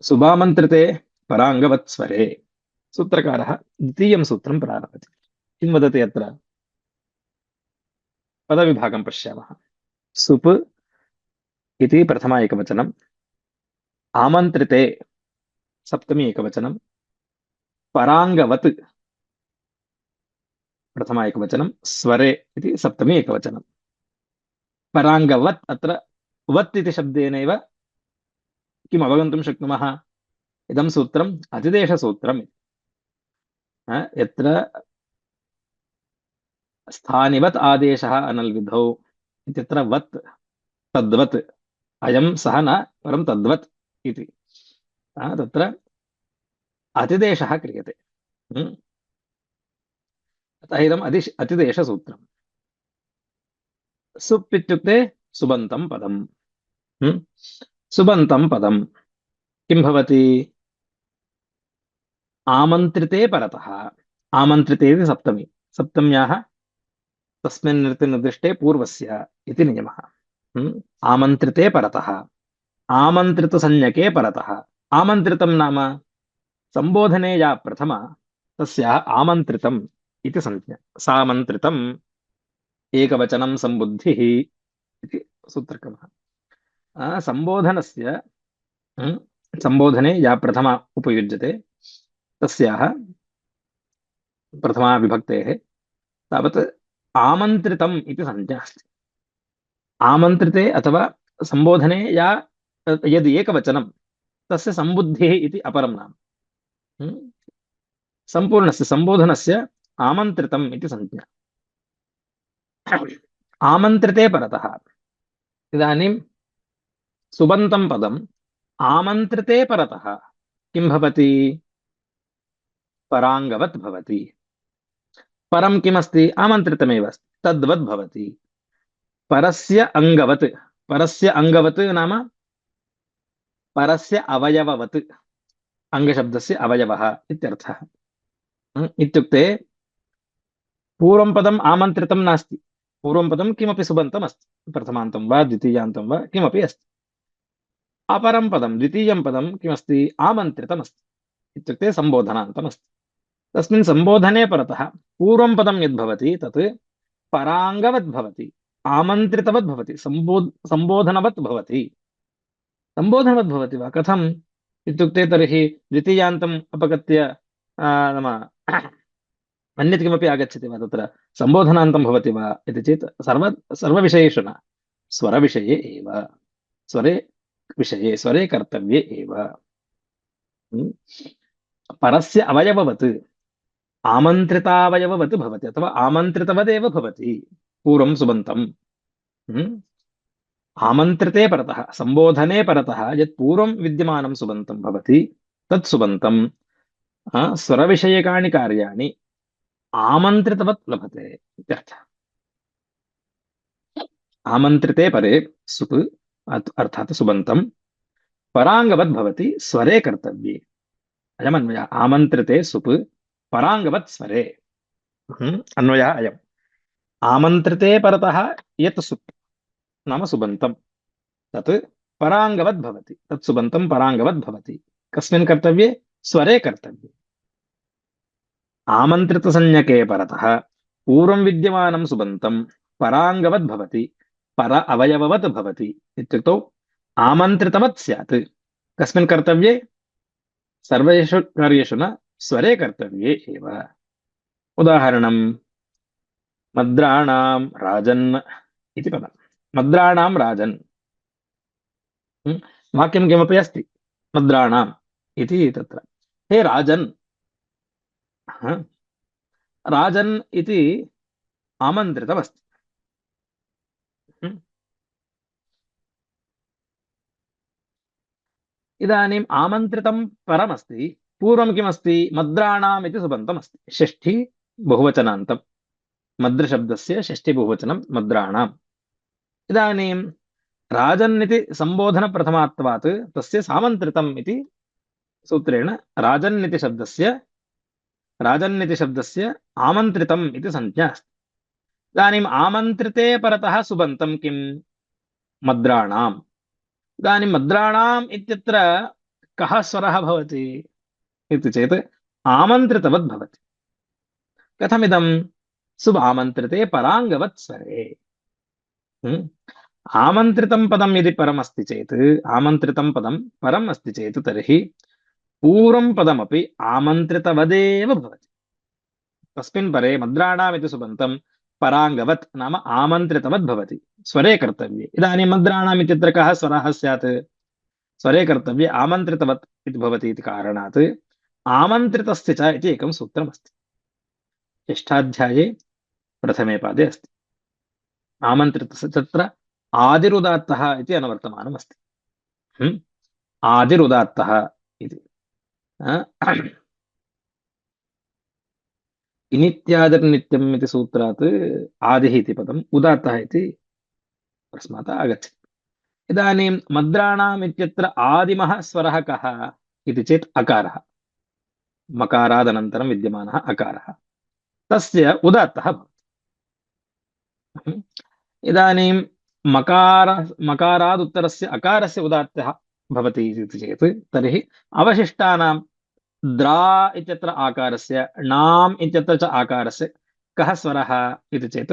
सुभामन्त्रिते पराङ्गवत्स्वरे। सूत्रकारः द्वितीयं सूत्रं प्रारभति। किं वदति अत्र? पदविभागं पश्यामः। सुप् इति प्रथमा एकवचनम्, आमन्त्रिते सप्तमी एकवचनं, पराङ्गवत् प्रथमा एकवचनं, स्वरे इति सप्तमी एकवचनं। पराङ्गवत् अत्र वत् इति शब्देनैव किम् अवगन्तुं शक्नुमः? इदं सूत्रम् अतिदेशसूत्रम्। यत्र स्थानिवत् आदेशः अनल्विधौ इत्यत्र वत् तद्वत्, अयं सः न परं तद्वत् इति तत्र अतिदेशः क्रियते। अतः इदम् अतिदेशसूत्रम्। सुप् इत्युक्ते सुबन्तं पदम्। सुबन्तं पदम् किं भवति? आमन्त्रिते परतः। आमन्त्रिते इति सप्तमी, सप्तम्याः तस्मिन् निर्दिष्टे पूर्वस्य इति नियमः। आमन्त्रिते परतः, आमन्त्रितसंज्ञके परतः। आमन्त्रितं नाम संबोधने या प्रथमा तस्याः आमन्त्रितम् इति संज्ञा। सामन्त्रितम् एकवचनं सम्बुद्धिः इति सूत्रक्रमः। संबोधनस्य संबोधने या प्रथमा उपयुज्यते तस्याः प्रथमा विभक्तेः तावत् आमन्त्रितम् इति संज्ञा अस्ति। आमन्त्रिते अथवा संबोधने या यदि एकवचनं तस्य सम्बुद्धिः इति अपरं नाम। सम्पूर्णस्य संबोधनस्य आमन्त्रितम् इति संज्ञा। आमन्त्रिते परतः। इदानीं सुबन्तं पदम् आमन्त्रिते परतः किं भवति? पराङ्गवत् भवति। परं किमस्ति? आमन्त्रितमेव अस्ति, तद्वत् भवति। परस्य अङ्गवत्, परस्य अङ्गवत् नाम परस्य अवयववत्, अङ्गशब्दस्य अवयवः इत्यर्थः। इत्युक्ते पूर्वं पदम् आमन्त्रितं नास्ति, पूर्वं पदं किमपि सुबन्तम् अस्ति, प्रथमान्तं वा द्वितीयान्तं वा किमपि अस्ति। अपरं पदं द्वितीयं पदं किमस्ति? आमन्त्रितमस्ति, इत्युक्ते सम्बोधनान्तमस्ति। तस्मिन् सम्बोधने परतः पूर्वं पदं यद्भवति तत् पराङ्गवत् भवति, आमन्त्रितवत् भवति, सम्बोधनवत् भवति। सम्बोधनवत् भवति वा? कथम् इत्युक्ते तर्हि द्वितीयान्तम् अपगत्य नाम अन्यत् किमपि आगच्छति वा? तत्र सम्बोधनान्तं भवति वा इति चेत् सर्वविषयेषु न, स्वरविषये एव, स्वरे विषये, स्वरे कर्तव्ये एव। परस्य अवयववत्, आमन्त्रितावयववत् भवति अथवा आमन्त्रितवदेव भवति पूर्वं सुबन्तम्। आमन्त्रिते परतः, सम्बोधने परतः यत् पूर्वं विद्यमानं सुबन्तं भवति तत् सुबन्तं स्वरविषयकानि कार्याणि आमन्त्रितवत् लभते इत्यर्थः। आमन्त्रिते परे सुप् अर्थात् सुबन्तं पराङ्गवत् भवति स्वरे कर्तव्ये। अयमन्वयः। आमन्त्रिते सुप् पराङ्गवत् स्वरे। अन्वयः अयम्। आमन्त्रिते परतः यत् सुप् नाम सुबन्तं तत् पराङ्गवत् भवति, तत् सुबन्तं पराङ्गवत् भवति। कस्मिन् कर्तव्ये? स्वरे कर्तव्ये। आमन्त्रितसंज्ञके परतः पूर्वं विद्यमानं सुबन्तं पराङ्गवत् भवति, पर अवयववत् भवति इत्युक्तौ आमन्त्रितवत् स्यात्। कस्मिन् कर्तव्ये? सर्वेषु कार्येषु न, स्वरे कर्तव्ये एव। उदाहरणं मद्राणां राजन् इति पदम्। मद्राणां राजन् वाक्यं किमपि अस्ति, मद्राणाम् इति तत्र। हे राजन्, राजन् इति आमन्त्रितमस्ति। इदानीम् आमन्त्रितं परमस्ति, पूर्वं किमस्ति? मद्राणाम् इति सुबन्तमस्ति, षष्ठी बहुवचनान्तं, मद्रशब्दस्य षष्ठी बहुवचनं मद्राणाम्। इदानीं राजन् इति सम्बोधनप्रथमात्वात् तस्य सामन्त्रितम् इति सूत्रेण राजन् इति शब्दस्य आमन्त्रितम् इति संज्ञा अस्ति। इदानीम् आमन्त्रिते परतः सुबन्तं किम्? मद्राणाम्। इदानीं मद्राणाम् इत्यत्र कः स्वरः भवति इति चेत् आमन्त्रितवद् भवति। कथमिदं? सुबामन्त्रिते पराङ्गवत् स्वरे। हम्म? आमन्त्रितं पदं यदि परम् अस्ति चेत्, आमन्त्रितं पदं परम् अस्ति चेत् तर्हि पूर्वं पदमपि आमन्त्रितवदेव भवति। तस्मिन् परे मद्राणामिति सुबन्तं पराङ्गवत् नाम आमन्त्रितवद् भवति, स्वरे कर्तव्ये। इदानीं मद्राणाम् इत्यत्र कः स्वरः स्यात्? स्वरे कर्तव्ये आमन्त्रितवत् इति भवति इति कारणात् आमन्त्रितस्य च इति एकं सूत्रमस्ति, षष्ठाध्याये प्रथमे पादे अस्ति। आमन्त्रितस्य तत्र आदिरुदात्तः इति अनुवर्तमानमस्ति। आदिरुदात्तः इति। इनित्यादिर्नित्यम् इति सूत्रात् आदिः इति पदम्, उदात्तः इति तस्मात् आगच्छति। इदानीं मद्राणाम् इत्यत्र आदिमः स्वरः कः इति चेत् अकारः, मकारादनन्तरं विद्यमानः अकारः, तस्य उदात्तः भवति। इदानीं मकार मकाराद् उत्तरस्य अकारस्य उदात्तः भवति इति चेत् तर्हि अवशिष्टानां द्रा इत्यत्र आकारस्य, नाम् इत्यत्र च आकारस्य कः स्वरः इति चेत्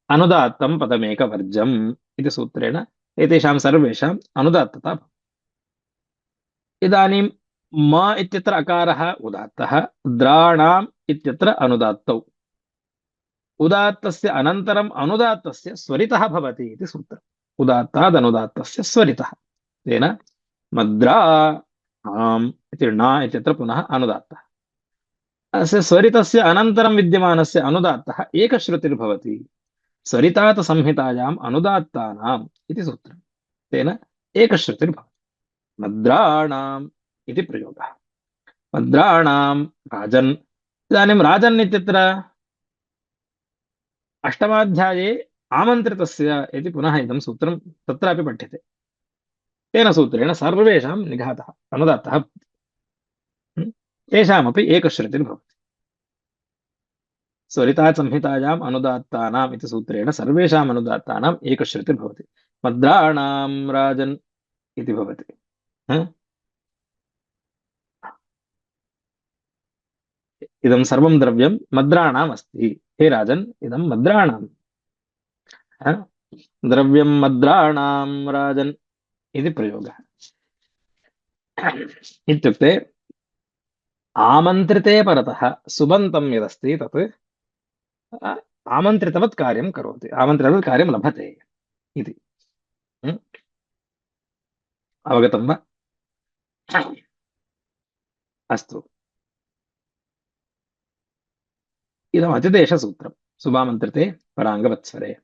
अनुदात्तं पदमेकवर्जम् इति सूत्रेण एतेषां सर्वेषाम् अनुदात्तता भवति। इदानीं म इत्यत्र अकारः उदात्तः, द्राणाम् इत्यत्र अनुदात्तौ, उदात्तस्य अनन्तरम् अनुदात्तस्य स्वरितः भवति इति सूत्रम्। उदात्ताद् अनुदात्तस्य स्वरितः, तेन मद्रा आम् इति ण इत्यत्र पुनः अनुदात्तः, अस्य स्वरितस्य अनन्तरं विद्यमानस्य अनुदात्तः एकश्रुतिर्भवति। स्वरितात् संहितायाम् अनुदात्तानाम् इति सूत्रम्, तेन एकश्रुतिर्भवति। मद्राणाम् इति प्रयोगः। मद्राणां राजन्। इदानीं राजन् इत्यत्र अष्टमाध्याये आमन्त्रितस्य इति पुनः इदं सूत्रं तत्रापि पठ्यते। तेन सूत्रेण सर्वेषां निघातः अनुदात्तः भवति। तेषामपि एकश्रुतिर्भवति। स्वरितात् संहितायाम् अनुदात्तानाम् इति सूत्रेण सर्वेषाम् अनुदात्तानाम् एकश्रुतिर्भवति। मद्राणां राजन् इति भवति। इदं सर्वं द्रव्यं मद्राणाम् अस्ति, हे राजन् इदं मद्राणाम्। द्रव्यं मद्राणां राजन् इति प्रयोगः। इत्युक्ते आमन्त्रिते परतः सुबन्तं यदस्ति तत् आमन्त्रितवत् कार्यं करोति, आमन्त्रितवत् कार्यं लभते इति। अवगतं वा? अस्तु, इदम् अतिदेशसूत्रं सुबामन्त्रिते पराङ्गवत्सरे।